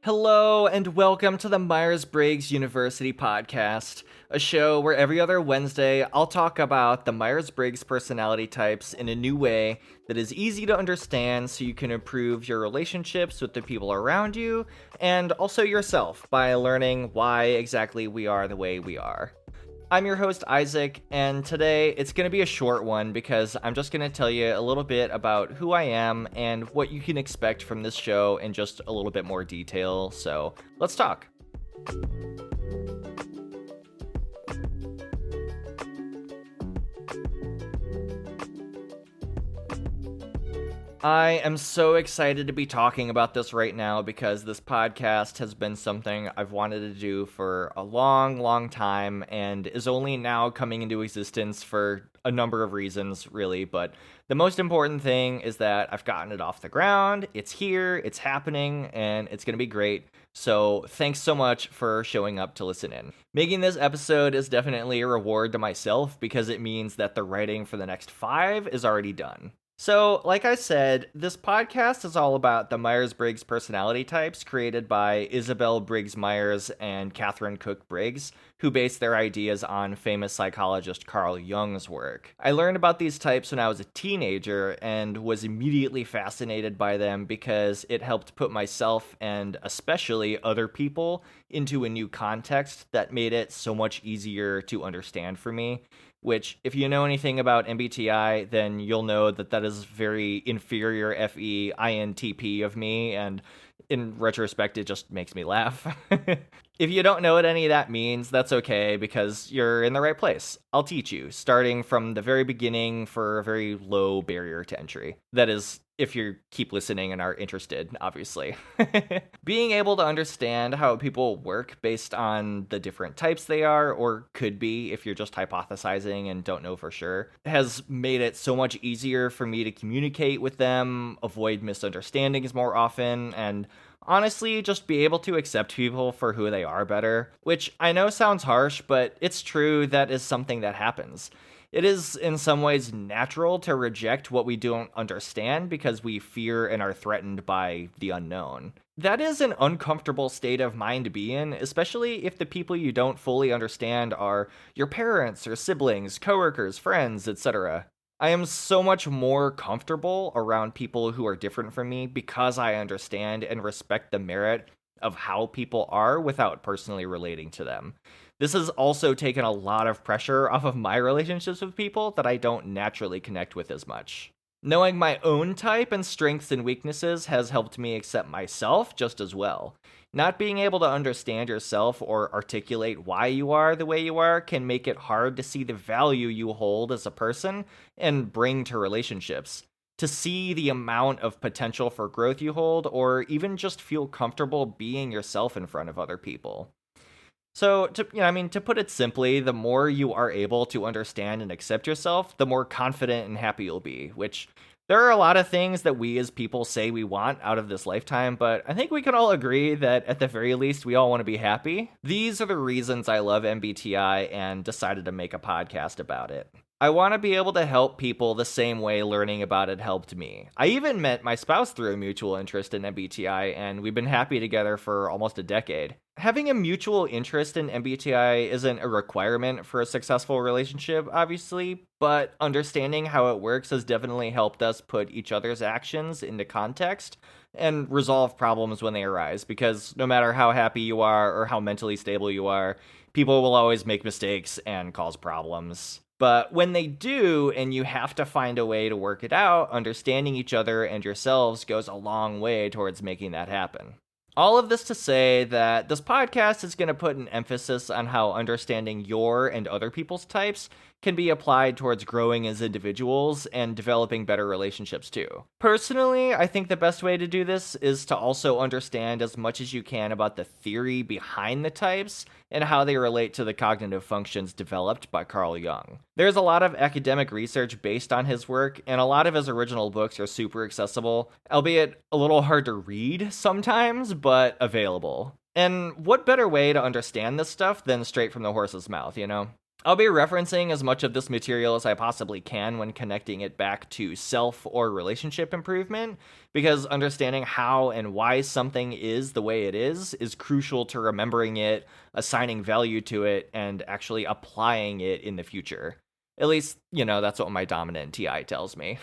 Hello and welcome to the Myers-Briggs-University podcast, a show where every other Wednesday I'll talk about the Myers-Briggs personality types in a new way that is easy to understand so you can improve your relationships with the people around you and also yourself by learning why exactly we are the way we are. I'm your host, Isaac, and today it's going to be a short one because I'm just going to tell you a little bit about who I am and what you can expect from this show in just a little bit more detail. So let's talk. I am so excited to be talking about this right now because this podcast has been something I've wanted to do for a long time and is only now coming into existence for a number of reasons, really. But the most important thing is that I've gotten it off the ground, it's here, it's happening, and it's going to be great. So thanks so much for showing up to listen in. Making this episode is definitely a reward to myself because it means that the writing for the next 5 is already done. So, like I said, this podcast is all about the Myers-Briggs personality types created by Isabel Briggs Myers and Catherine Cook Briggs, who based their ideas on famous psychologist Carl Jung's work. I learned about these types when I was a teenager and was immediately fascinated by them because it helped put myself and especially other people into a new context that made it so much easier to understand for me. Which, if you know anything about MBTI, then you'll know that that is very inferior FEINTP of me, and in retrospect, it just makes me laugh. If you don't know what any of that means, that's okay, because you're in the right place. I'll teach you, starting from the very beginning for a very low barrier to entry. That is, if you keep listening and are interested, obviously. Being able to understand how people work based on the different types they are, or could be if you're just hypothesizing and don't know for sure, has made it so much easier for me to communicate with them, avoid misunderstandings more often, and honestly, just be able to accept people for who they are better. Which I know sounds harsh, but it's true that is something that happens. It is in some ways natural to reject what we don't understand because we fear and are threatened by the unknown. That is an uncomfortable state of mind to be in, especially if the people you don't fully understand are your parents or siblings, coworkers, friends, etc. I am so much more comfortable around people who are different from me because I understand and respect the merit of how people are without personally relating to them. This has also taken a lot of pressure off of my relationships with people that I don't naturally connect with as much. Knowing my own type and strengths and weaknesses has helped me accept myself just as well. Not being able to understand yourself or articulate why you are the way you are can make it hard to see the value you hold as a person and bring to relationships. To see the amount of potential for growth you hold, or even just feel comfortable being yourself in front of other people. So, to put it simply, the more you are able to understand and accept yourself, the more confident and happy you'll be, which there are a lot of things that we as people say we want out of this lifetime, but I think we can all agree that at the very least, we all want to be happy. These are the reasons I love MBTI and decided to make a podcast about it. I want to be able to help people the same way learning about it helped me. I even met my spouse through a mutual interest in MBTI, and we've been happy together for almost a decade. Having a mutual interest in MBTI isn't a requirement for a successful relationship, obviously, but understanding how it works has definitely helped us put each other's actions into context and resolve problems when they arise, because no matter how happy you are or how mentally stable you are, people will always make mistakes and cause problems. But when they do, and you have to find a way to work it out, understanding each other and yourselves goes a long way towards making that happen. All of this to say that this podcast is going to put an emphasis on how understanding your and other people's types can be applied towards growing as individuals and developing better relationships too. Personally, I think the best way to do this is to also understand as much as you can about the theory behind the types and how they relate to the cognitive functions developed by Carl Jung. There's a lot of academic research based on his work, and a lot of his original books are super accessible, albeit a little hard to read sometimes, but available. And what better way to understand this stuff than straight from the horse's mouth, you know? I'll be referencing as much of this material as I possibly can when connecting it back to self or relationship improvement, because understanding how and why something is the way it is crucial to remembering it, assigning value to it, and actually applying it in the future. At least, that's what my dominant TI tells me.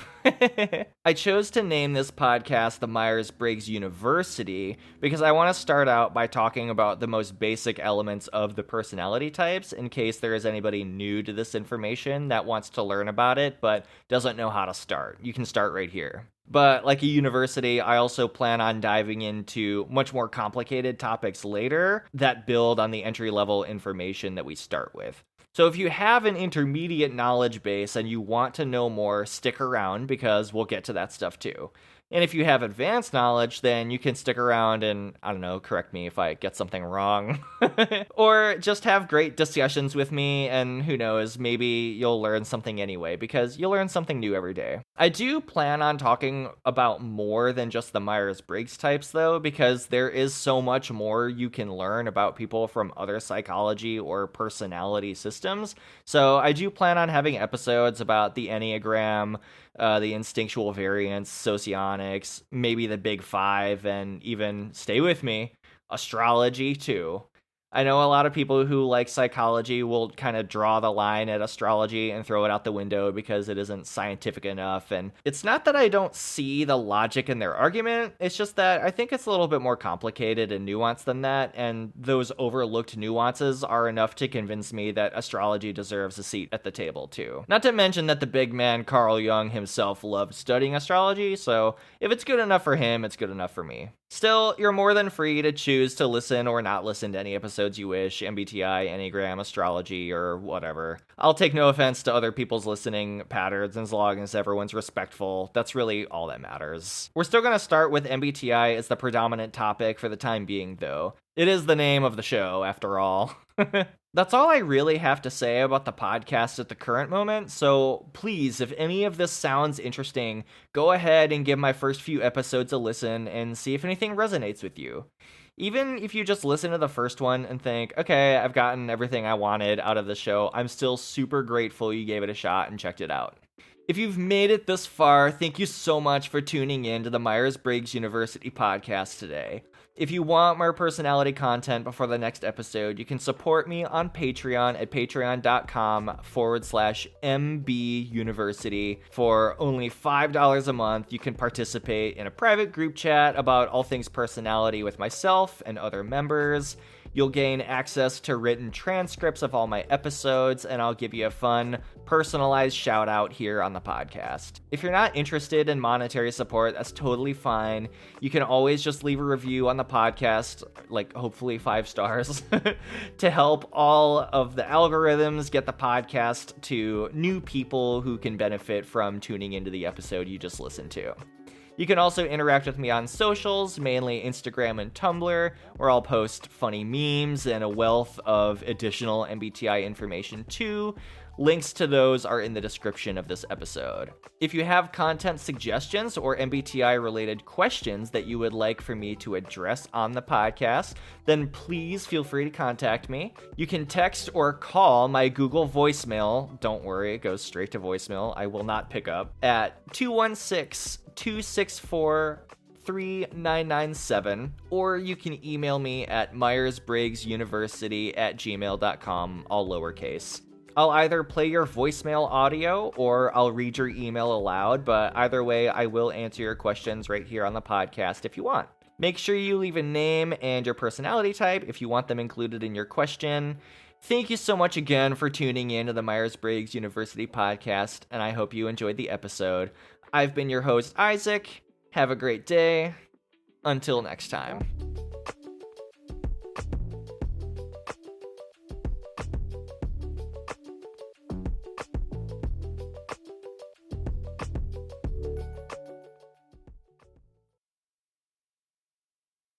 I chose to name this podcast the Myers-Briggs University because I want to start out by talking about the most basic elements of the personality types in case there is anybody new to this information that wants to learn about it but doesn't know how to start. You can start right here. But like a university, I also plan on diving into much more complicated topics later that build on the entry-level information that we start with. So if you have an intermediate knowledge base and you want to know more, stick around because we'll get to that stuff too. And if you have advanced knowledge, then you can stick around and, I don't know, correct me if I get something wrong. Or just have great discussions with me, and who knows, maybe you'll learn something anyway, because you'll learn something new every day. I do plan on talking about more than just the Myers-Briggs types, though, because there is so much more you can learn about people from other psychology or personality systems. So I do plan on having episodes about the Enneagram, the instinctual variants, socionics, maybe the big five, and even, stay with me, astrology too. I know a lot of people who like psychology will kind of draw the line at astrology and throw it out the window because it isn't scientific enough. And it's not that I don't see the logic in their argument. It's just that I think it's a little bit more complicated and nuanced than that. And those overlooked nuances are enough to convince me that astrology deserves a seat at the table too. Not to mention that the big man Carl Jung himself loved studying astrology. So if it's good enough for him, it's good enough for me. Still, you're more than free to choose to listen or not listen to any episodes you wish, MBTI, Enneagram, astrology, or whatever. I'll take no offense to other people's listening patterns as long as everyone's respectful. That's really all that matters. We're still going to start with MBTI as the predominant topic for the time being, though. It is the name of the show, after all. That's all I really have to say about the podcast at the current moment, so please, if any of this sounds interesting, go ahead and give my first few episodes a listen and see if anything resonates with you. Even if you just listen to the first one and think, okay, I've gotten everything I wanted out of the show, I'm still super grateful you gave it a shot and checked it out. If you've made it this far, thank you so much for tuning in to the Myers-Briggs University podcast today. If you want more personality content before the next episode, you can support me on Patreon at patreon.com/mbuniversity. For only $5 a month, you can participate in a private group chat about all things personality with myself and other members. You'll gain access to written transcripts of all my episodes, and I'll give you a fun, personalized shout out here on the podcast. If you're not interested in monetary support, that's totally fine. You can always just leave a review on the podcast, like hopefully 5 stars, to help all of the algorithms get the podcast to new people who can benefit from tuning into the episode you just listened to. You can also interact with me on socials, mainly Instagram and Tumblr, where I'll post funny memes and a wealth of additional MBTI information too. Links to those are in the description of this episode. If you have content suggestions or MBTI-related questions that you would like for me to address on the podcast, then please feel free to contact me. You can text or call my Google voicemail. Don't worry, it goes straight to voicemail. I will not pick up. At 216-264-3997, or you can email me at myersbriggsuniversity@gmail.com, all lowercase. I'll either play your voicemail audio or I'll read your email aloud, but either way, I will answer your questions right here on the podcast if you want. Make sure you leave a name and your personality type if you want them included in your question. Thank you so much again for tuning in to the Myers-Briggs University podcast, and I hope you enjoyed the episode. I've been your host, Isaac. Have a great day. Until next time.